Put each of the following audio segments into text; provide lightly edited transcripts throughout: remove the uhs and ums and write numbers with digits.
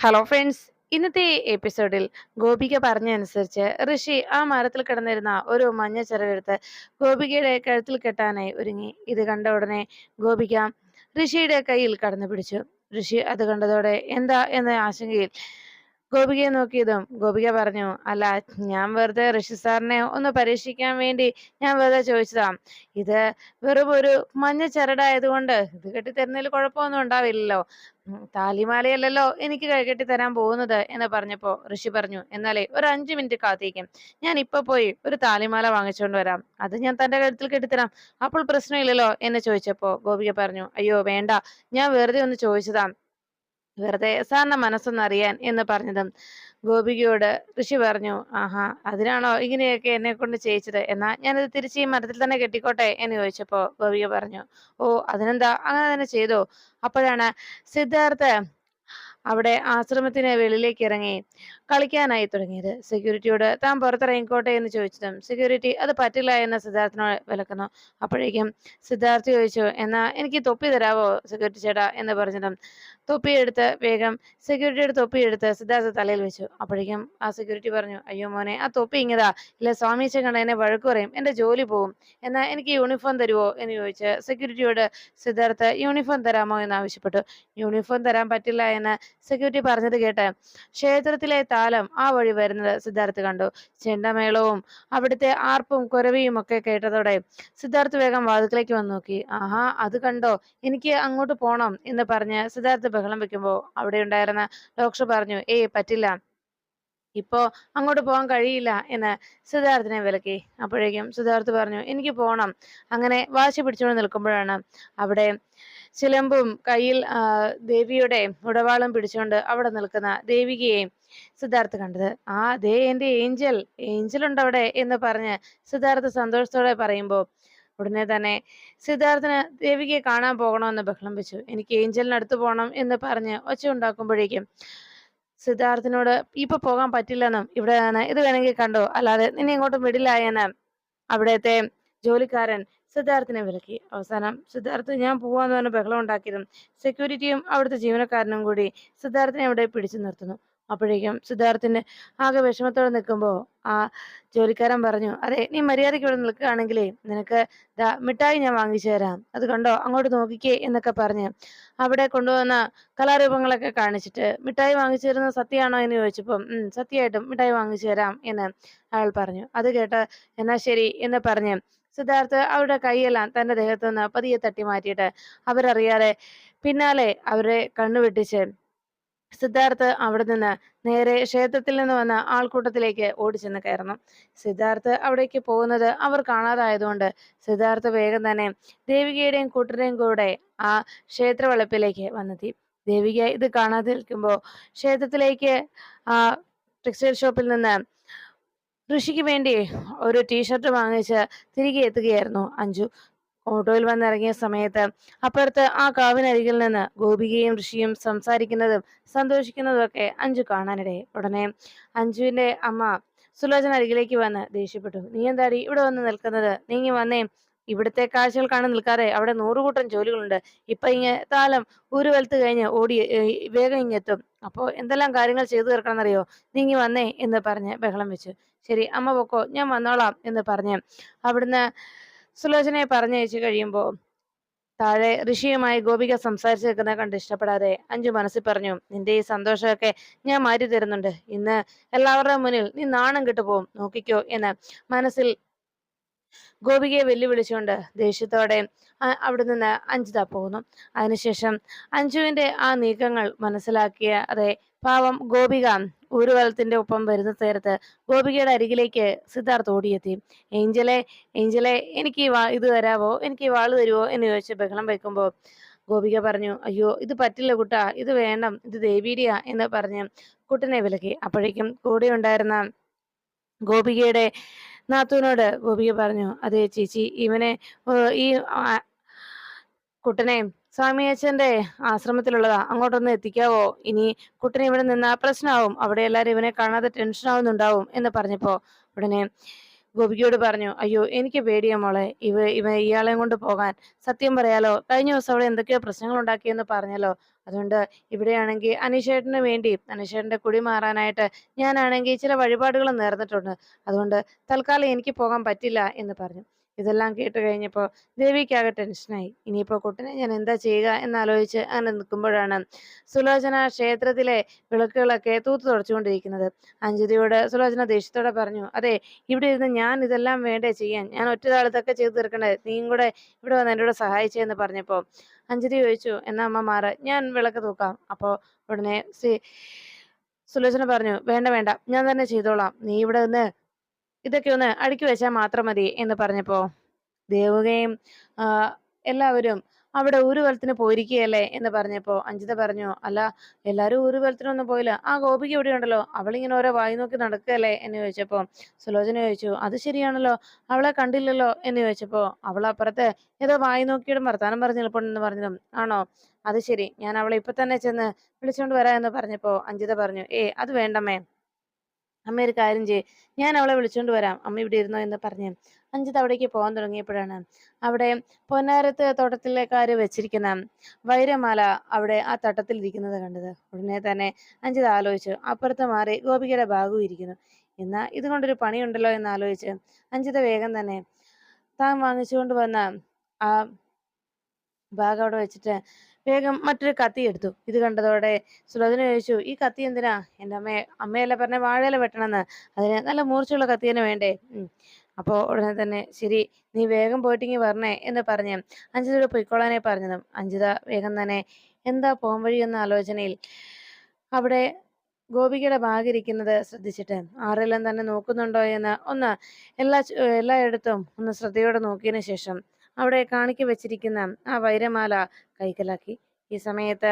Hello friends. ഇന്നത്തെ എപ്പിസോഡിൽ ഗോപിക പറഞ്ഞനുസരിച്ച് ഋഷി ആ മരത്തിൽ കിടന്നിരുന്ന ഒരു മഞ്ഞ ചിറകെടുത്ത് ഗോപികയുടെ കഴുത്തിൽ കെട്ടാനായി ഒരുങ്ങി. ഇത് കണ്ട ഉടനെ ഗോപിക ഋഷിയുടെ കയ്യിൽ കടന്നു പിടിച്ചു. ഋഷി അത് കണ്ടതോടെ എന്താ എന്ന ആശങ്കയിൽ ഗോപികയെ നോക്കിയതും ഗോപിക പറഞ്ഞു, അല്ല, ഞാൻ വെറുതെ ഋഷി സാറിനെ ഒന്ന് പരീക്ഷിക്കാൻ വേണ്ടി ഞാൻ വെറുതെ ചോദിച്ചതാ. ഇത് വെറും ഒരു മഞ്ഞ ചരടായതുകൊണ്ട് ഇത് കെട്ടിത്തരുന്നതിൽ കുഴപ്പമൊന്നും ഉണ്ടാവില്ലല്ലോ. താലിമാലയല്ലല്ലോ എനിക്ക് കെട്ടിത്തരാൻ പോകുന്നത് എന്ന് പറഞ്ഞപ്പോ ഋഷി പറഞ്ഞു, എന്നാലേ ഒരു 5 മിനിറ്റ് കാത്തിരിക്കും. ഞാൻ ഇപ്പൊ പോയി ഒരു താലിമാല വാങ്ങിച്ചുകൊണ്ട് വരാം. അത് ഞാൻ തന്റെ കഴുത്തിൽ കെട്ടിത്തരാം. അപ്പോൾ പ്രശ്നമില്ലല്ലോ എന്ന് ചോദിച്ചപ്പോ ഗോപിക പറഞ്ഞു, അയ്യോ വേണ്ട, ഞാൻ വെറുതെ ഒന്ന് ചോദിച്ചതാ, വെറുതെ സാറിന്റെ മനസ്സൊന്നറിയാൻ എന്ന് പറഞ്ഞതും ഗോപികയോട് ഋഷി പറഞ്ഞു, ആഹാ, അതിനാണോ ഇങ്ങനെയൊക്കെ എന്നെ കൊണ്ട് ചെയ്യിച്ചത്? എന്നാ ഞാനിത് തിരിച്ച് ഈ മരത്തിൽ തന്നെ കെട്ടിക്കോട്ടെ എന്ന് ചോദിച്ചപ്പോ ഗോപിക പറഞ്ഞു, ഓ അതിനെന്താ, അങ്ങനെ തന്നെ ചെയ്തോ. അപ്പോഴാണ് സിദ്ധാർത്ഥ അവിടെ ആശ്രമത്തിന് വെളിയിലേക്ക് ഇറങ്ങി കളിക്കാനായി തുടങ്ങിയത്. സെക്യൂരിറ്റിയോട് താൻ പുറത്തിറങ്ങിക്കോട്ടെ എന്ന് ചോദിച്ചതും സെക്യൂരിറ്റി അത് പറ്റില്ല എന്ന് സിദ്ധാർത്ഥിനോട് വിലക്കുന്നു. അപ്പോഴേക്കും സിദ്ധാർത്ഥ് ചോദിച്ചു, എന്നാ എനിക്ക് തൊപ്പി തരാവോ സെക്യൂരിറ്റി ചേട്ടാ എന്ന് പറഞ്ഞതും തൊപ്പിയെടുത്ത് വേഗം സെക്യൂരിറ്റിയുടെ തൊപ്പിയെടുത്ത് സിദ്ധാർത്ഥ തലയിൽ വെച്ചു. അപ്പോഴേക്കും ആ സെക്യൂരിറ്റി പറഞ്ഞു, അയ്യോ മോനെ, ആ തൊപ്പി ഇങ്ങതാ, ഇല്ല സ്വാമീച്ച കണ്ട എന്നെ വഴക്ക് പറയും, എന്റെ ജോലി പോവും. എന്നാ എനിക്ക് യൂണിഫോം തരുവോ എന്ന് ചോദിച്ച് സെക്യൂരിറ്റിയോട് സിദ്ധാർത്ഥ യൂണിഫോം തരാമോ എന്ന് ആവശ്യപ്പെട്ടു. യൂണിഫോം തരാൻ പറ്റില്ല എന്ന് സെക്യൂരിറ്റി പറഞ്ഞത് കേട്ട് ക്ഷേത്രത്തിലെ താലം ആ വഴി വരുന്നത് സിദ്ധാർത്ഥ് കണ്ടു. ചെണ്ടമേളവും അവിടുത്തെ ആർപ്പും കുരവിയും ഒക്കെ കേട്ടതോടെ സിദ്ധാർത്ഥ് വേഗം വാതിക്കലേക്ക് വന്നു നോക്കി. ആഹാ, അത് കണ്ടോ, എനിക്ക് അങ്ങോട്ട് പോണം എന്ന് പറഞ്ഞ് സിദ്ധാർത്ഥ് ബഹളം വെക്കുമ്പോ അവിടെ ഉണ്ടായിരുന്ന ഡോക്ടർ പറഞ്ഞു, ഏയ് പറ്റില്ല, ഇപ്പോ അങ്ങോട്ട് പോകാൻ കഴിയില്ല എന്ന് സിദ്ധാർത്ഥിനെ വിലക്കി. അപ്പോഴേക്കും സിദ്ധാർത്ഥ് പറഞ്ഞു, എനിക്ക് പോണം. അങ്ങനെ വാശി പിടിച്ചുകൊണ്ട് നിൽക്കുമ്പോഴാണ് അവിടെ ചിലമ്പും കയ്യിൽ ദേവിയുടെ ഉടവാളും പിടിച്ചുകൊണ്ട് അവിടെ നിൽക്കുന്ന ദേവികയെ സിദ്ധാർത്ഥ് കണ്ടത്. ആ ദേ എന്റെ ഏഞ്ചൽ, ഏഞ്ചൽ ഉണ്ട് അവിടെ എന്ന് പറഞ്ഞ് സിദ്ധാർത്ഥ് സന്തോഷത്തോടെ പറയുമ്പോ ഉടനെ തന്നെ സിദ്ധാർത്ഥന് ദേവികയെ കാണാൻ പോകണമെന്ന് ബഹളം വെച്ചു. എനിക്ക് ഏഞ്ചലിനടുത്ത് പോകണം എന്ന് പറഞ്ഞ് ഒച്ച ഉണ്ടാക്കുമ്പോഴേക്കും സിദ്ധാർത്ഥിനോട് ഇപ്പൊ പോകാൻ പറ്റില്ലെന്നും ഇവിടെ നിന്ന് ഇത് വേണമെങ്കിൽ കണ്ടോ, അല്ലാതെ നിന്നെ ഇങ്ങോട്ടും വിടില്ല എന്ന് അവിടത്തെ ജോലിക്കാരൻ സിദ്ധാർത്ഥിനെ വിലക്കി. അവസാനം സിദ്ധാർത്ഥ് ഞാൻ പോവാന്ന് പറഞ്ഞ് ബഹളം ഉണ്ടാക്കിയതും സെക്യൂരിറ്റിയും അവിടുത്തെ ജീവനക്കാരനും കൂടി സിദ്ധാർത്ഥിനെ അവിടെ പിടിച്ചു നിർത്തുന്നു. അപ്പോഴേക്കും സിദ്ധാർത്ഥിന്റെ ആകെ വിഷമത്തോടെ നിൽക്കുമ്പോ ആ ജോലിക്കാരൻ പറഞ്ഞു, അതെ, നീ മര്യാദയ്ക്ക് ഇവിടെ നിൽക്കുകയാണെങ്കിലേ നിനക്ക് ദാ മിഠായി ഞാൻ വാങ്ങിച്ചു തരാം, അത് കണ്ടോ, അങ്ങോട്ട് നോക്കിക്കേ എന്നൊക്കെ പറഞ്ഞ് അവിടെ കൊണ്ടുവന്ന കലാരൂപങ്ങളൊക്കെ കാണിച്ചിട്ട് മിഠായി വാങ്ങിച്ചു തരുന്നത് സത്യമാണോ എന്ന് ചോദിച്ചപ്പം സത്യമായിട്ടും മിഠായി വാങ്ങിച്ചു തരാം എന്ന് അയാൾ പറഞ്ഞു. അത് കേട്ട് എന്നാ ശരി എന്ന് പറഞ്ഞ് സിദ്ധാർത്ഥ് അവരുടെ കൈയെല്ലാം തന്റെ ദേഹത്തു നിന്ന് പതിയെ തട്ടി മാറ്റിയിട്ട് അവരറിയാതെ പിന്നാലെ അവരെ കണ്ണുവെട്ടിച്ച് സിദ്ധാർത്ഥ് അവിടെ നിന്ന് നേരെ ക്ഷേത്രത്തിൽ നിന്ന് വന്ന ആൾക്കൂട്ടത്തിലേക്ക് ഓടിച്ചെന്ന് കയറണം. സിദ്ധാർത്ഥ് അവിടേക്ക് പോകുന്നത് അവർ കാണാതായതുകൊണ്ട് സിദ്ധാർത്ഥ് വേഗം തന്നെ ദേവികയുടെയും കൂട്ടരുടെയും കൂടെ ആ ക്ഷേത്രവളപ്പിലേക്ക് വന്നെത്തി. ദേവിക ഇത് കാണാതെ നിൽക്കുമ്പോൾ ക്ഷേത്രത്തിലേക്ക് ആ ടെക്സ്റ്റൈൽ ഷോപ്പിൽ നിന്ന് ഋഷിക്ക് വേണ്ടി ഒരു ടീഷർട്ട് വാങ്ങിച്ച് തിരികെ എത്തുകയായിരുന്നു അഞ്ജു. ഓട്ടോയിൽ വന്നിറങ്ങിയ സമയത്ത് അപ്പുറത്ത് ആ കാവിനരികിൽ നിന്ന് ഗോപികയും ഋഷിയും സംസാരിക്കുന്നതും സന്തോഷിക്കുന്നതും ഒക്കെ അഞ്ജു കാണാനിടയായി. ഉടനെ അഞ്ജുവിന്റെ അമ്മ സുലോചന അരികിലേക്ക് വന്ന് ദേഷ്യപ്പെട്ടു, നീ എന്താടി ഇവിടെ വന്ന് നിൽക്കുന്നത്, നീങ്ങി വന്നേ, ഇവിടുത്തെ കാഴ്ചകൾ കാണാൻ നിൽക്കാതെ അവിടെ 100 കൂട്ടം ജോലികളുണ്ട്. ഇപ്പൊ താലം ഊരുവലത്ത് കഴിഞ്ഞ് ഓടി വേഗം ഇങ്ങെത്തും. അപ്പോ എന്തെല്ലാം കാര്യങ്ങൾ ചെയ്തു തീർക്കണമെന്നറിയോ, നീങ്ങി വന്നേ എന്ന് പറഞ്ഞ് ബഹളം വെച്ചു. ശരി അമ്മ പൊക്കോ, ഞാൻ വന്നോളാം എന്ന് പറഞ്ഞ് അവിടുന്ന് സുലോചനയെ പറഞ്ഞയച്ചു കഴിയുമ്പോൾ താഴെ ഋഷിയുമായി ഗോപിക സംസാരിച്ചു നിൽക്കുന്നത് കണ്ട് ഇഷ്ടപ്പെടാതെ അഞ്ജു മനസ്സിൽ പറഞ്ഞു, നിന്റെ ഈ സന്തോഷമൊക്കെ ഞാൻ മാറ്റി തരുന്നുണ്ട്. ഇന്ന് എല്ലാവരുടെയും മുന്നിൽ നീ നാണം കെട്ടുപോകും, നോക്കിക്കോ എന്ന് മനസ്സിൽ ഗോപികയെ വെല്ലുവിളിച്ചുകൊണ്ട് ദേഷ്യത്തോടെ അവിടെ നിന്ന് അഞ്ജിത പോകുന്നു. അതിനുശേഷം അഞ്ജുവിന്റെ ആ നീക്കങ്ങൾ മനസ്സിലാക്കിയ അതെ പാവം ഗോപിക ഊരുവലത്തിന്റെ ഒപ്പം വരുന്ന നേരത്ത് ഗോപികയുടെ അരികിലേക്ക് സിദ്ധാർത്ഥ് ഓടിയെത്തി. ഏഞ്ചലെ, ഏഞ്ചലെ, എനിക്ക് ഇത് തരാവോ, എനിക്ക് ഈ വാള് തരുവോ എന്ന് ചോദിച്ച് ബഹളം വയ്ക്കുമ്പോൾ ഗോപിക പറഞ്ഞു, അയ്യോ ഇത് പറ്റില്ല കുട്ടാ, ഇത് വേണം, ഇത് ദേവീരിയാ എന്ന് പറഞ്ഞ് കുട്ടനെ വിലക്കി. അപ്പോഴേക്കും കൂടെ ഉണ്ടായിരുന്ന ഗോപികയുടെ നാത്തൂനോട് ഗോപിക പറഞ്ഞു, അതെ ചേച്ചി, ഇവനെ ഈ കുട്ടനെ സ്വാമിയച്ഛന്റെ ആശ്രമത്തിലുള്ളതാ, അങ്ങോട്ടൊന്ന് എത്തിക്കാവോ, ഇനി കുട്ടനെ ഇവിടെ നിന്നാ പ്രശ്നമാവും, അവിടെ എല്ലാരും ഇവനെ കാണാതെ ടെൻഷൻ ആവുന്നുണ്ടാവും എന്ന് പറഞ്ഞപ്പോ ഉടനെ ഗോപികയോട് പറഞ്ഞു, അയ്യോ എനിക്ക് പേടിയാ മോളെ, ഇവ ഇയാളെയും കൊണ്ട് പോകാൻ. സത്യം പറയാലോ, കഴിഞ്ഞ ദിവസം അവിടെ എന്തൊക്കെയോ പ്രശ്നങ്ങൾ ഉണ്ടാക്കിയെന്ന് പറഞ്ഞല്ലോ, അതുകൊണ്ട് ഇവിടെയാണെങ്കിൽ അനീഷേട്ടന്റെ കുടി മാറാനായിട്ട് ഞാനാണെങ്കിൽ ചില വഴിപാടുകളും നേർന്നിട്ടുണ്ട്. അതുകൊണ്ട് തൽക്കാലം എനിക്ക് പോകാൻ പറ്റില്ല എന്ന് പറഞ്ഞു. ഇതെല്ലാം കേട്ട് കഴിഞ്ഞപ്പോൾ ദേവിക്കാകെ ടെൻഷനായി. ഇനിയിപ്പോൾ കുട്ടനെ ഞാൻ എന്താ ചെയ്യുക എന്നാലോചിച്ച് അങ്ങനെ നിൽക്കുമ്പോഴാണ് സുലോചന ക്ഷേത്രത്തിലെ വിളക്കുകളൊക്കെ തൂത്ത് തുടച്ചുകൊണ്ടിരിക്കുന്നത്. അഞ്ജലിയോട് സുലോചന ദേഷ്യത്തോടെ പറഞ്ഞു, അതെ, ഇവിടെ ഇരുന്ന് ഞാൻ ഇതെല്ലാം വേണ്ടേ ചെയ്യാൻ? ഞാൻ ഒറ്റൊരാൾ ഇതൊക്കെ ചെയ്തു തീർക്കണ്ടേ? നീയും കൂടെ ഇവിടെ വന്ന് എന്നോട് സഹായിച്ചെന്ന് പറഞ്ഞപ്പോൾ അഞ്ജലി ചോദിച്ചു, എന്നാ അമ്മ മാറ്, ഞാൻ വിളക്ക് തൂക്കാം. അപ്പോൾ ഉടനെ സുലോചന പറഞ്ഞു, വേണ്ട വേണ്ട, ഞാൻ തന്നെ ചെയ്തോളാം, നീ ഇവിടെ നിന്ന് ഇതൊക്കെ ഒന്ന് അടുക്കി വെച്ചാൽ മാത്രം മതി എന്ന് പറഞ്ഞപ്പോ ദേവുകയും ആ എല്ലാവരും അവിടെ ഊരുവലത്തിന് പോയിരിക്കുകയല്ലേ എന്ന് പറഞ്ഞപ്പോ അഞ്ജിത പറഞ്ഞു, അല്ല, എല്ലാരും ഊരുവലത്തിനൊന്നും പോയില്ല, ആ ഗോപിക ഇവിടെ ഉണ്ടല്ലോ, അവളിങ്ങനെ ഓരോ വായി നോക്കി നടക്കുകയല്ലേ എന്ന് ചോദിച്ചപ്പോ സുലോചന ചോദിച്ചു, അത് ശരിയാണല്ലോ, അവളെ കണ്ടില്ലല്ലോ എന്ന് ചോദിച്ചപ്പോ അവൾ അപ്പുറത്ത് ഏതോ വായി നോക്കിയുടെ വർത്താനം പറഞ്ഞു നിൽപ്പുണ്ടെന്ന് പറഞ്ഞതും, ആണോ, അത് ശരി, ഞാൻ അവളെ ഇപ്പൊ തന്നെ ചെന്ന് വിളിച്ചോണ്ട് വരാ എന്ന് പറഞ്ഞപ്പോ അഞ്ജിത പറഞ്ഞു, അത് വേണ്ടമ്മേ, അമ്മ ഒരു കാര്യം ചെയ്യ്, ഞാൻ അവളെ വിളിച്ചോണ്ട് വരാം, അമ്മ ഇവിടെ ഇരുന്നോ എന്ന് പറഞ്ഞ് അഞ്ജിത അവിടേക്ക് പോകാൻ തുടങ്ങിയപ്പോഴാണ് അവിടെ പൊന്നാരത്ത് തോട്ടത്തിലേക്കാര് വെച്ചിരിക്കുന്ന വൈരമാല അവിടെ ആ തട്ടത്തിൽ ഇരിക്കുന്നത് കണ്ടത്. ഉടനെ തന്നെ അഞ്ജിത ആലോചിച്ചു, അപ്പുറത്ത് മാറി ഗോപികയുടെ ബാഗു ഇരിക്കുന്നു, എന്നാ ഇതുകൊണ്ടൊരു പണിയുണ്ടല്ലോ എന്ന് ആലോചിച്ച് അഞ്ജിത വേഗം തന്നെ താൻ വാങ്ങിച്ചുകൊണ്ട് വന്ന ആ ബാഗ് അവിടെ വെച്ചിട്ട് വേഗം മറ്റൊരു കത്തി എടുത്തു. ഇത് കണ്ടതോടെ സുലോചന ചോദിച്ചു, ഈ കത്തി എന്തിനാ? എൻ്റെ അമ്മയല്ല പറഞ്ഞ വാഴയില വെട്ടണമെന്ന്, അതിന് നല്ല മൂർച്ചയുള്ള കത്തി തന്നെ വേണ്ടേ? അപ്പോൾ ഉടനെ തന്നെ ശരി, നീ വേഗം പോയിട്ടിങ്ങി വരണേ എന്ന് പറഞ്ഞ് അഞ്ജിതയോട് പൊയ്ക്കോളാനെ പറഞ്ഞതും അഞ്ജിത വേഗം തന്നെ എന്താ പോം വഴി എന്ന ആലോചനയിൽ അവിടെ ഗോപികയുടെ ബാഗ് ഇരിക്കുന്നത് ശ്രദ്ധിച്ചിട്ട് ആരെല്ലാം തന്നെ നോക്കുന്നുണ്ടോ എന്ന് ഒന്ന് എല്ലായിടത്തും ഒന്ന് ശ്രദ്ധയോടെ നോക്കിയതിനു ശേഷം അവിടെ കാണിക്ക് വെച്ചിരിക്കുന്ന ആ വൈരമാല കൈക്കലാക്കി. ഈ സമയത്ത്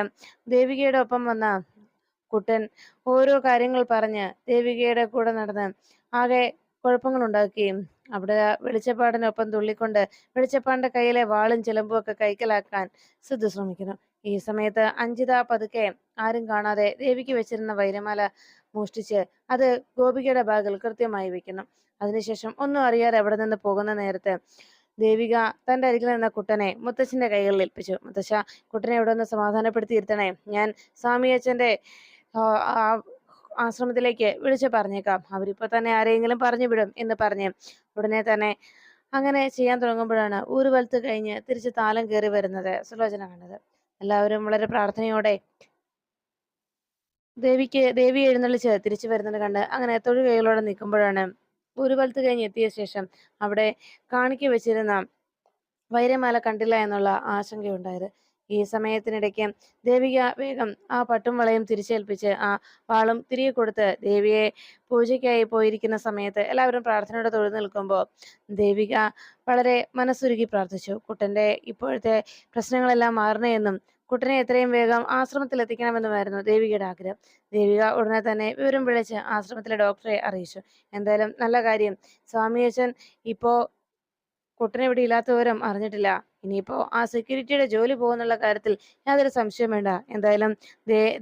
ദേവികയുടെ ഒപ്പം വന്ന കുട്ടൻ ഓരോ കാര്യങ്ങൾ പറഞ്ഞ് ദേവികയുടെ കൂടെ നടന്ന് ആകെ കുഴപ്പങ്ങൾ ഉണ്ടാക്കുകയും അവിടെ വെളിച്ചപ്പാടിനൊപ്പം തുള്ളിക്കൊണ്ട് വെളിച്ചപ്പാടിന്റെ കയ്യിലെ വാളും ചിലമ്പും ഒക്കെ കൈക്കലാക്കാൻ സിദ്ധു ശ്രമിക്കുന്നു. ഈ സമയത്ത് അഞ്ജിത പതുക്കെ ആരും കാണാതെ ദേവിക്ക് വെച്ചിരുന്ന വൈരമാല മോഷ്ടിച്ച് അത് ഗോപികയുടെ ബാഗിൽ കൃത്യമായി വെക്കുന്നു. അതിനുശേഷം ഒന്നും അറിയാതെ അവിടെ നിന്ന് പോകുന്ന നേരത്ത് ദേവിക തന്റെ അരികിൽ നിന്ന കുട്ടനെ മുത്തച്ഛന്റെ കൈകളിൽ ഏൽപ്പിച്ചു. മുത്തശ്ശ, കുട്ടനെ ഇവിടെ ഒന്ന് സമാധാനപ്പെടുത്തി ഇരുത്തണേ, ഞാൻ സ്വാമിയച്ഛന്റെ ആശ്രമത്തിലേക്ക് വിളിച്ചു പറഞ്ഞേക്കാം, അവരിപ്പോ തന്നെ ആരെങ്കിലും പറഞ്ഞു വിടും എന്ന് പറഞ്ഞ് ഉടനെ തന്നെ അങ്ങനെ ചെയ്യാൻ തുടങ്ങുമ്പോഴാണ് ഊരുവലത്ത് കഴിഞ്ഞ് തിരിച്ച് താലം കയറി വരുന്നത് സുലോചന കണ്ടത്. എല്ലാവരും വളരെ പ്രാർത്ഥനയോടെ ദേവി എഴുന്നള്ളിച്ച് തിരിച്ചു വരുന്നത് കണ്ട് അങ്ങനെ തൊഴുകൈകളോടെ നിൽക്കുമ്പോഴാണ് ഊരുവലത്ത് കഴിഞ്ഞ് എത്തിയ ശേഷം അവിടെ കാണിക്ക വെച്ചിരുന്ന വൈരമാല കണ്ടില്ല എന്നുള്ള ആശങ്കയുണ്ടായത്. ഈ സമയത്തിനിടയ്ക്ക് ദേവിക വേഗം ആ പട്ടും വളയും തിരിച്ചേൽപ്പിച്ച് ആ വാളും തിരികെ കൊടുത്ത് ദേവിയെ പൂജയ്ക്കായി പോയിരിക്കുന്ന സമയത്ത് എല്ലാവരും പ്രാർത്ഥനയോടെ തൊഴുതു നിൽക്കുമ്പോൾ ദേവിക വളരെ മനസ്സുരുകി പ്രാർത്ഥിച്ചു, കുട്ടന്റെ ഇപ്പോഴത്തെ പ്രശ്നങ്ങളെല്ലാം മാറണേ എന്നും കുട്ടനെ എത്രയും വേഗം ആശ്രമത്തിൽ എത്തിക്കണമെന്നുമായിരുന്നു ദേവികയുടെ ആഗ്രഹം. ദേവിക ഉടനെ തന്നെ വിവരം വിളിച്ച് ആശ്രമത്തിലെ ഡോക്ടറെ അറിയിച്ചു. എന്തായാലും നല്ല കാര്യം, സ്വാമിയച്ഛൻ ഇപ്പോ കുട്ടനെ ഇവിടെ ഇല്ലാത്ത വിവരം അറിഞ്ഞിട്ടില്ല. ഇനിയിപ്പോ ആ സെക്യൂരിറ്റിയുടെ ജോലി പോകുന്നുള്ള കാര്യത്തിൽ യാതൊരു സംശയം വേണ്ട. എന്തായാലും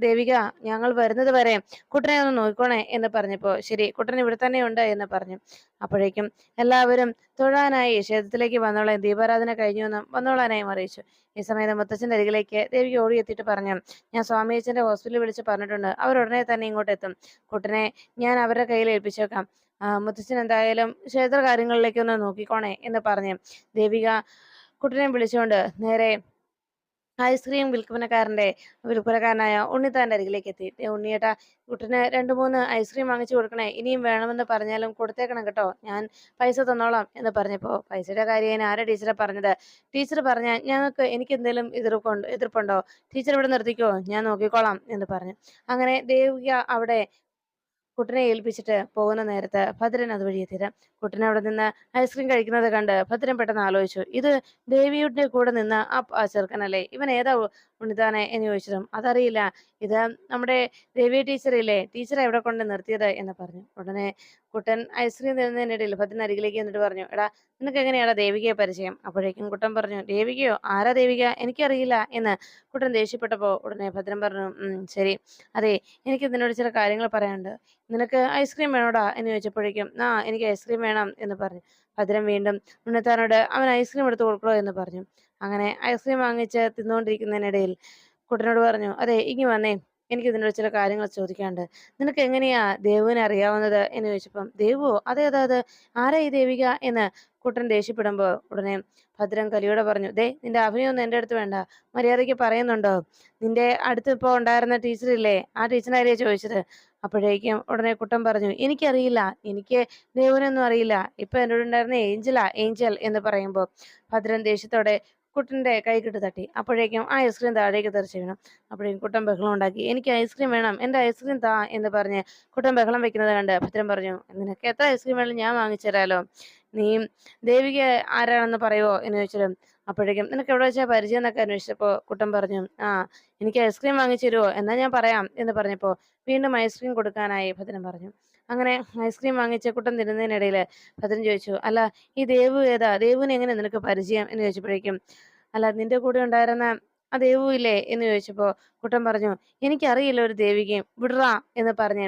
ദേവിക, ഞങ്ങൾ വരുന്നത് വരെ കുട്ടനെ ഒന്ന് നോക്കണേ എന്ന് പറഞ്ഞപ്പോ ശരി, കുട്ടൻ ഇവിടെ തന്നെ ഉണ്ട് എന്ന് പറഞ്ഞു. അപ്പോഴേക്കും എല്ലാവരും തൊഴാനായി ക്ഷേത്രത്തിലേക്ക് വന്നോളാൻ, ദീപാരാധന കഴിഞ്ഞു എന്നും വന്നോളാനായും അറിയിച്ചു. ഈ സമയത്ത് മുത്തച്ഛന്റെ അരികിലേക്ക് ദേവിക ഓടിയെത്തിയിട്ട് പറഞ്ഞു, ഞാൻ സ്വാമിയച്ഛന്റെ ഹോസ്പിറ്റലിൽ വിളിച്ച് പറഞ്ഞിട്ടുണ്ട്, അവർ ഉടനെ തന്നെ ഇങ്ങോട്ട് എത്തും, കുട്ടനെ ഞാൻ അവരുടെ കയ്യിൽ ഏൽപ്പിച്ചേക്കാം, മുത്തച്ഛൻ എന്തായാലും ക്ഷേത്ര കാര്യങ്ങളിലേക്കൊന്ന് നോക്കിക്കോണേ എന്ന് പറഞ്ഞ് ദേവിക കുട്ടനെ വിളിച്ചുകൊണ്ട് നേരെ ഐസ്ക്രീം വിൽപ്പനക്കാരനായ ഉണ്ണിത്താന്റെ അരികിലേക്ക് എത്തി. ഉണ്ണിയേട്ടാ, കുട്ടന് 2-3 ഐസ്ക്രീം വാങ്ങിച്ചു കൊടുക്കണേ, ഇനിയും വേണമെന്ന് പറഞ്ഞാലും കൊടുത്തേക്കണം കേട്ടോ, ഞാൻ പൈസ തന്നോളാം എന്ന് പറഞ്ഞപ്പോ പൈസയുടെ കാര്യം ആരാ ടീച്ചറെ പറഞ്ഞത്? ടീച്ചർ പറഞ്ഞ എനിക്ക് എന്തെങ്കിലും എതിർപ്പുണ്ടോ? ടീച്ചർ ഇവിടെ നിർത്തിക്കോ, ഞാൻ നോക്കിക്കോളാം എന്ന് പറഞ്ഞു. അങ്ങനെ ദേവിക അവിടെ കുട്ടനെ ഏൽപ്പിച്ചിട്ട് പോകുന്ന നേരത്ത് ഭദ്രൻ അതുവഴി എത്തിയത്. കുട്ടൻ അവിടെ നിന്ന് ഐസ്ക്രീം കഴിക്കുന്നത് കണ്ട് ഭദ്രൻ പെട്ടെന്ന് ആലോചിച്ചു, ഇത് ദേവിയുടെ കൂടെ നിന്ന് ആ ചെറുക്കനല്ലേ, ഇവൻ ഏതാ ഉണ്ണിത്താനെ എന്ന് ചോദിച്ചതും അതറിയില്ല, ഇത് നമ്മുടെ ദേവി ടീച്ചറില്ലേ, ടീച്ചറെ എവിടെ കൊണ്ട് നിർത്തിയത് എന്ന് പറഞ്ഞു. ഉടനെ കുട്ടൻ ഐസ്ക്രീം തരുന്നതിനിടയിൽ ഭദ്രൻ അരികിലേക്ക് എന്നിട്ട് പറഞ്ഞു, എടാ, നിനക്ക് എങ്ങനെയാടാ ദേവികയെ പരിചയം? അപ്പോഴേക്കും കുട്ടൻ പറഞ്ഞു, ദേവികയോ? ആരാ ദേവിക? എനിക്കറിയില്ല എന്ന് കുട്ടൻ ദേഷ്യപ്പെട്ടപ്പോ ഉടനെ ഭദ്രൻ പറഞ്ഞു, ശരി, അതെ, എനിക്ക് നിന്നോട് ചില കാര്യങ്ങൾ പറയാനുണ്ട്, നിനക്ക് ഐസ്ക്രീം വേണോടാ എന്ന് ചോദിച്ചപ്പോഴേക്കും എനിക്ക് ഐസ്ക്രീം വേണം എന്ന് പറഞ്ഞു. ഭദ്രൻ വീണ്ടും ഉണ്ണിത്താനോട് അവൻ ഐസ്ക്രീം എടുത്ത് കൊടുക്കണോ എന്ന് പറഞ്ഞു. അങ്ങനെ ഐസ്ക്രീം വാങ്ങിച്ച് തിന്നുകൊണ്ടിരിക്കുന്നതിനിടയിൽ കുട്ടനോട് പറഞ്ഞു, അതെ ഇങ്ങ് വന്നേ, എനിക്ക് ഇതിനോട് ചില കാര്യങ്ങൾ ചോദിക്കാനുണ്ട്. നിനക്ക് എങ്ങനെയാ ദേവുവിനെ അറിയാവുന്നത് എന്ന് ചോദിച്ചപ്പം, ദേവുവോ, അതെ അതെ അതെ, ആരാ ഈ ദേവിക എന്ന് കുട്ടൻ ദേഷ്യപ്പെടുമ്പോ ഉടനെ ഭദ്രൻ കലിയോടെ പറഞ്ഞു, ദേ നിന്റെ അഭിനയൊന്നും എൻ്റെ അടുത്ത് വേണ്ട, മര്യാദയ്ക്ക് പറയുന്നുണ്ടോ? നിന്റെ അടുത്ത് ഇപ്പൊ ഉണ്ടായിരുന്ന ടീച്ചറില്ലേ, ആ ടീച്ചറിനെ ചോദിച്ചത്. അപ്പോഴേക്കും ഉടനെ കുട്ടൻ പറഞ്ഞു, എനിക്കറിയില്ല, എനിക്ക് ദേവുവിനൊന്നും അറിയില്ല, ഇപ്പൊ എന്നോട് ഉണ്ടായിരുന്ന ഏഞ്ചലാ, ഏഞ്ചൽ എന്ന് പറയുമ്പോൾ ഭദ്രൻ ദേഷ്യത്തോടെ കുട്ടന്റെ കൈക്കിട്ട് തട്ടി. അപ്പോഴേക്കും ആ ഐസ്ക്രീം താഴേക്ക് തെറിച്ച് വീണു. അപ്പോഴേക്കും കുട്ടൻ ബഹളം ഉണ്ടാക്കി, എനിക്ക് ഐസ്ക്രീം വേണം, എൻ്റെ ഐസ്ക്രീം താ എന്ന് പറഞ്ഞ് കുട്ടൻ ബഹളം വെക്കുന്നത് കണ്ട് ഭദ്രൻ പറഞ്ഞു, നിനക്ക് എത്ര ഐസ്ക്രീം വേണം ഞാൻ വാങ്ങിച്ചു തരാലോ, നീ ദേവിക ആരാണെന്ന് പറയുവോ എന്ന് ചോദിച്ചത്. അപ്പോഴേക്കും നിനക്ക് എവിടെ വെച്ചാൽ പരിചയം എന്നൊക്കെ അന്വേഷിച്ചപ്പോ കുട്ടൻ പറഞ്ഞു, ആ എനിക്ക് ഐസ്ക്രീം വാങ്ങിച്ചു തരുമോ, എന്നാ ഞാൻ പറയാം എന്ന് പറഞ്ഞപ്പോ വീണ്ടും ഐസ്ക്രീം കൊടുക്കാനായി ഭദ്രൻ പറഞ്ഞു. അങ്ങനെ ഐസ്ക്രീം വാങ്ങിച്ച് കുട്ടൻ തിരുന്നതിനിടയിൽ ഭദ്രൻ ചോദിച്ചു, അല്ല ഈ ദേവു ഏതാ, ദേവുവിനെ എങ്ങനെ നിനക്ക് പരിചയം എന്ന് ചോദിച്ചപ്പോഴേക്കും, അല്ല നിന്റെ കൂടെ ഉണ്ടായിരുന്ന ആ ദേവു ഇല്ലേ എന്ന് ചോദിച്ചപ്പോ കുട്ടൻ പറഞ്ഞു, എനിക്കറിയില്ല ഒരു ദേവികയും, വിടറാ എന്ന് പറഞ്ഞ്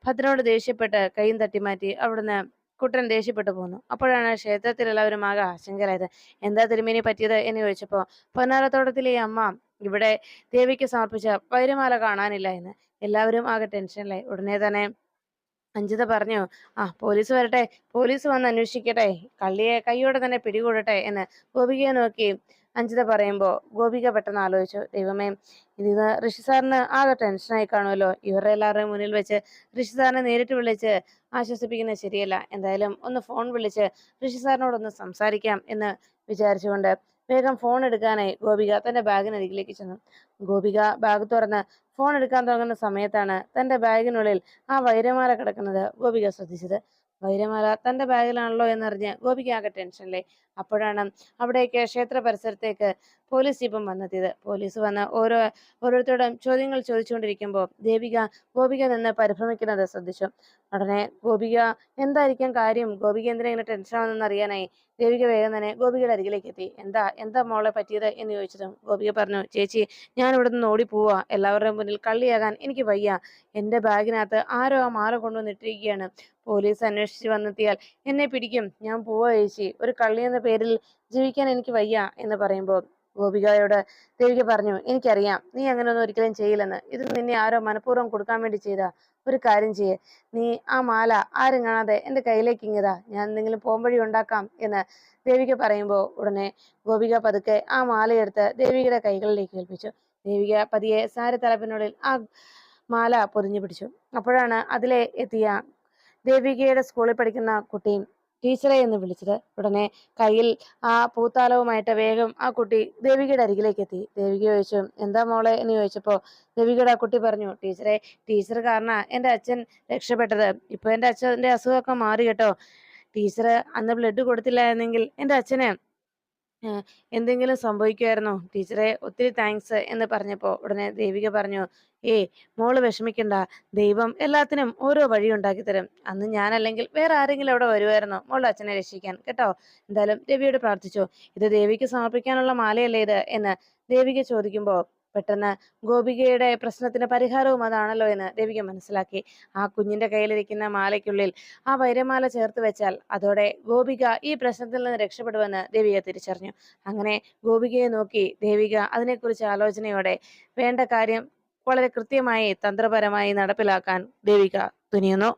ഭദ്രനോട് ദേഷ്യപ്പെട്ട് കൈയും തട്ടി മാറ്റി അവിടുന്ന് കുട്ടൻ ദേഷ്യപ്പെട്ടു പോന്നു. അപ്പോഴാണ് ക്ഷേത്രത്തിലെല്ലാവരും ആകെ ആശങ്കരായത്. എന്താ തിരുമേനി പറ്റിയത് എന്ന് ചോദിച്ചപ്പോ പൊന്നാരത്തോട്ടത്തിലെ ഈ അമ്മ ഇവിടെ ദേവിക്ക് സമർപ്പിച്ച വൈരമാല കാണാനില്ല എന്ന്. എല്ലാവരും ആകെ ടെൻഷനിലായി. ഉടനെ തന്നെ അഞ്ജിത പറഞ്ഞു, ആ പോലീസ് വരട്ടെ, പോലീസ് വന്ന് അന്വേഷിക്കട്ടെ, കള്ളിയെ കൈയോടെ തന്നെ പിടികൂടട്ടെ എന്ന് ഗോപികയെ നോക്കി അഞ്ജിത പറയുമ്പോ ഗോപിക പെട്ടെന്ന് ആലോചിച്ചു, ദൈവമേ, ഇത് ഋഷി സാറിന് ആകെ ടെൻഷനായി കാണുമല്ലോ, ഇവരുടെ എല്ലാവരുടെയും മുന്നിൽ വെച്ച് ഋഷി സാറിനെ നേരിട്ട് വിളിച്ച് ആശ്വസിപ്പിക്കുന്നത് ശരിയല്ല, എന്തായാലും ഒന്ന് ഫോൺ വിളിച്ച് ഋഷി സാറിനോടൊന്ന് സംസാരിക്കാം എന്ന് വിചാരിച്ചുകൊണ്ട് വേഗം ഫോൺ എടുക്കാനായി ഗോപിക തന്റെ ബാഗിനരികിലേക്ക് ചെന്നു. ഗോപിക ബാഗ് തുറന്ന് ഫോൺ എടുക്കാൻ തുടങ്ങുന്ന സമയത്താണ് തന്റെ ബാഗിനുള്ളിൽ ആ വൈരമാല കിടക്കുന്നത് ഗോപിക ശ്രദ്ധിച്ചത്. വൈരമാല തന്റെ ബാഗിലാണല്ലോ എന്നറിഞ്ഞ് ഗോപിക ആകെ ടെൻഷനിലായി. അപ്പോഴാണ് അവിടേക്ക് ക്ഷേത്ര പരിസരത്തേക്ക് പോലീസ് ജീപ്പും വന്നെത്തിയത്. പോലീസ് വന്ന് ഓരോരുത്തരോടും ചോദ്യങ്ങൾ ചോദിച്ചുകൊണ്ടിരിക്കുമ്പോൾ ഗോപിക നിന്ന് പരിഭ്രമിക്കുന്നത് ശ്രദ്ധിച്ചു. ഉടനെ ഗോപിക എന്തായിരിക്കും കാര്യം, ഗോപിക എന്തിനാ ഇങ്ങനെ ടെൻഷൻ ആണെന്ന് അറിയാനായി ദേവിക വേഗം തന്നെ ഗോപികയുടെ അരികിലേക്ക് എത്തി. എന്താ എന്താ മോളെ പറ്റിയത് എന്ന് ചോദിച്ചതും ഗോപിക പറഞ്ഞു, ചേച്ചി ഞാൻ ഇവിടെ നിന്ന് ഓടി പോവാ, എല്ലാവരുടെയും മുന്നിൽ കള്ളിയാകാൻ എനിക്ക് വയ്യ, എന്റെ ബാഗിനകത്ത് ആരോ ആ മാല കൊണ്ടുവന്നിട്ടിരിക്കുകയാണ്, പോലീസ് അന്വേഷിച്ച് വന്നെത്തിയാൽ എന്നെ പിടിക്കും, ഞാൻ പോവാ ചേച്ചി, ഒരു കള്ളി എന്ന പേരിൽ ജീവിക്കാൻ എനിക്ക് വയ്യ എന്ന് പറയുമ്പോൾ ഗോപികയോട് ദേവിക പറഞ്ഞു, എനിക്കറിയാം നീ അങ്ങനെയൊന്നും ഒരിക്കലും ചെയ്യില്ലെന്ന്, ഇത് നിന്നെ ആരോ മനഃപൂർവ്വം കൊടുക്കാൻ വേണ്ടി ചെയ്താ, ഒരു കാര്യം ചെയ്യേ, നീ ആ മാല ആരും കാണാതെ എന്റെ കയ്യിലേക്ക് ഇങ്ങതാ, ഞാൻ എന്തെങ്കിലും പോംവഴി ഉണ്ടാക്കാം എന്ന് ദേവിക പറയുമ്പോൾ ഉടനെ ഗോപിക പതുക്കെ ആ മാലയെടുത്ത് ദേവികയുടെ കൈകളിലേക്ക് ഏൽപ്പിച്ചു. ദേവിക പതിയെ സാരി തലപ്പിനുള്ളിൽ ആ മാല പൊതിഞ്ഞു പിടിച്ചു. അപ്പോഴാണ് അതിലെ എത്തിയ ദേവികയുടെ സ്കൂളിൽ പഠിക്കുന്ന കുട്ടിയും ടീച്ചറെ എന്ന് വിളിച്ചത്. ഉടനെ കയ്യിൽ ആ പൂത്താലവുമായിട്ട് വേഗം ആ കുട്ടി ദേവികയുടെ അരികിലേക്ക് എത്തി. ദേവിക ചോദിച്ചു, എന്താ മോളെ എന്ന് ചോദിച്ചപ്പോ ദേവികയുടെ ആ കുട്ടി പറഞ്ഞു, ടീച്ചറെ, ടീച്ചർ കാരണം എൻ്റെ അച്ഛൻ രക്ഷപ്പെട്ടത്, ഇപ്പൊ എൻ്റെ അച്ഛൻ്റെ അസുഖമൊക്കെ മാറി കേട്ടോ, ടീച്ചർ അന്ന് ബ്ലഡ് കൊടുത്തില്ലായിരുന്നെങ്കിൽ എൻ്റെ അച്ഛന് എന്തെങ്കിലും സംഭവിക്കുമായിരുന്നോ, ടീച്ചറെ ഒത്തിരി താങ്ക്സ് എന്ന് പറഞ്ഞപ്പോ ഉടനെ ദേവിക പറഞ്ഞു, മോള് വിഷമിക്കണ്ട, ദൈവം എല്ലാത്തിനും ഓരോ വഴി ഉണ്ടാക്കി തരും, അന്ന് ഞാനല്ലെങ്കിൽ വേറെ ആരെങ്കിലും അവിടെ വരുമായിരുന്നോ മോളുടെ അച്ഛനെ രക്ഷിക്കാൻ കേട്ടോ, എന്തായാലും ദേവിയോട് പ്രാർത്ഥിച്ചു, ഇത് ദേവിക്ക് സമർപ്പിക്കാനുള്ള മാലയല്ലേ ഇത് എന്ന് ദേവിക ചോദിക്കുമ്പോ പെട്ടെന്ന് ഗോപികയുടെ പ്രശ്നത്തിന് പരിഹാരവും അതാണല്ലോ എന്ന് ദേവിക മനസ്സിലാക്കി. ആ കുഞ്ഞിന്റെ കയ്യിലിരിക്കുന്ന മാലയ്ക്കുള്ളിൽ ആ വൈരമാല ചേർത്ത് വെച്ചാൽ അതോടെ ഗോപിക ഈ പ്രശ്നത്തിൽ നിന്ന് രക്ഷപ്പെടുമെന്ന് ദേവിക തിരിച്ചറിഞ്ഞു. അങ്ങനെ ഗോപികയെ നോക്കി ദേവിക അതിനെക്കുറിച്ച് ആലോചനയോടെ വേണ്ട കാര്യം വളരെ കൃത്യമായി തന്ത്രപരമായി നടപ്പിലാക്കാൻ ദേവിക തുനിയുന്നു.